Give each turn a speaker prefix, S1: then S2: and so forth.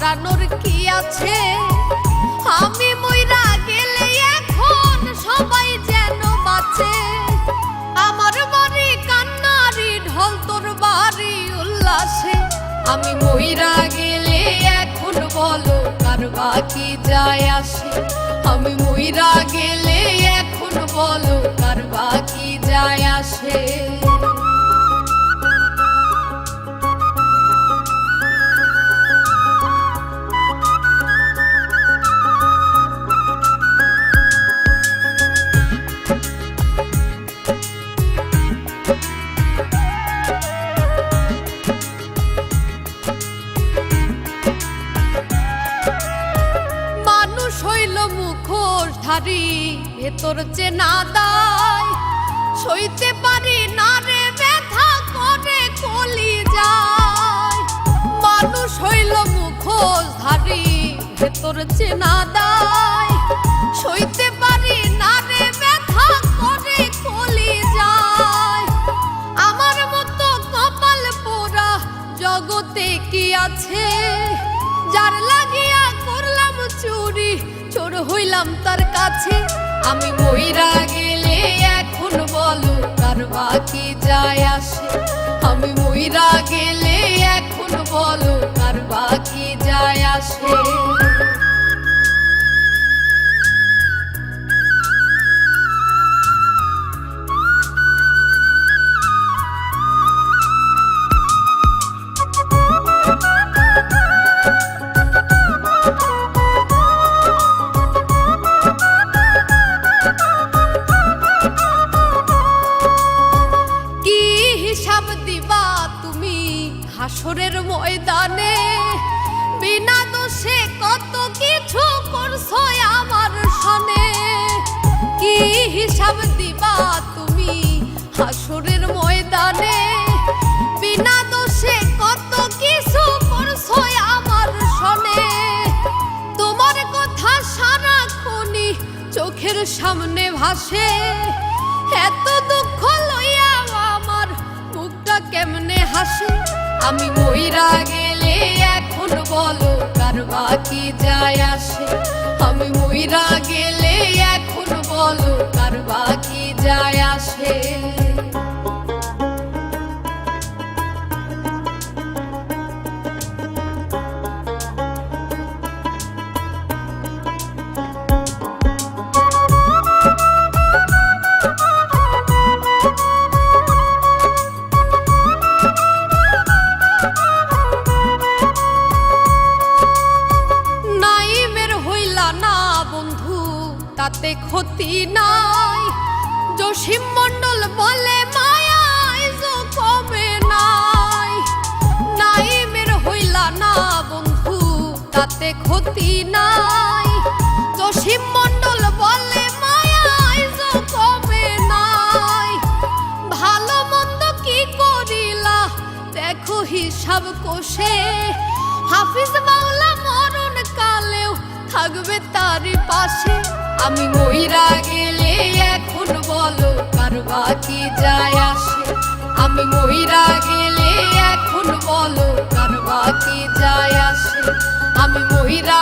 S1: হারানোর কি আছে? আমি মইরা গেলে এখন সবাই যেন বাঁচে। আমার বাড়ি কান্নারি ঢল, তোর বাড়ি উল্লাসে। আমি মইরা গেলে এখন বলো কার বাকি যায় আসে? আমি মইরা গেলে এখন বলো কার বাকি যায় আসে? মুখোশধারী ভেতর চেনা দায়, সইতে পারি না রে ব্যথা করে কলি যায়। মানুষ হইল মুখোশধারী ভেতর চেনা দায়, সইতে পারি না রে ব্যথা করে কলি যায়। আমার মতো কপাল পোড়া জগতে কি আছে? যার লাগিয়া করলাম চুরি, চোর হইলাম তার কাছে। আমি মইরা গেলে এখন বলো কার বাকি যায় আসে? আমি মইরা গেলে এখন বলো কার বাকি যায় আসে? হাসরের ময়দানে বিনা দোষে কত কিছু করছো আমার সনে। কি হিসাব দিবা তুমি হাসরের ময়দানে? বিনা দোষে কত কিছু করছো আমার সনে। তোমার কথা সারাক্ষণই চোখের সামনে ভাসে। এত দুঃখ লইয়া আমার মুখটা কেমনে হাসে? আমি মইরা গেলে এখন বলো কার বাকি যায় আসে? আমি মইরা গেলে এখন বলো কার বাকি যায় আসে? তাতে ক্ষতি নাই। জসিম মণ্ডল বলে মায়ায় কমে নাই। নাইমের হইলা না বন্ধু তাতে ক্ষতি নাই। জসিম মণ্ডল বলে মায়ায় কমে নাই। ভালো মন্দ কি করিলা দেখো হিসাব কষে। হাফিজ মাওলা মরণ কালেও থাকবে তারই পাশে। আমি মইরা গেলে এখন বলো কার বাকি যায় আসে? আমি মইরা গেলে এখন বলো কার বাকি যায় আসে? আমি মইরা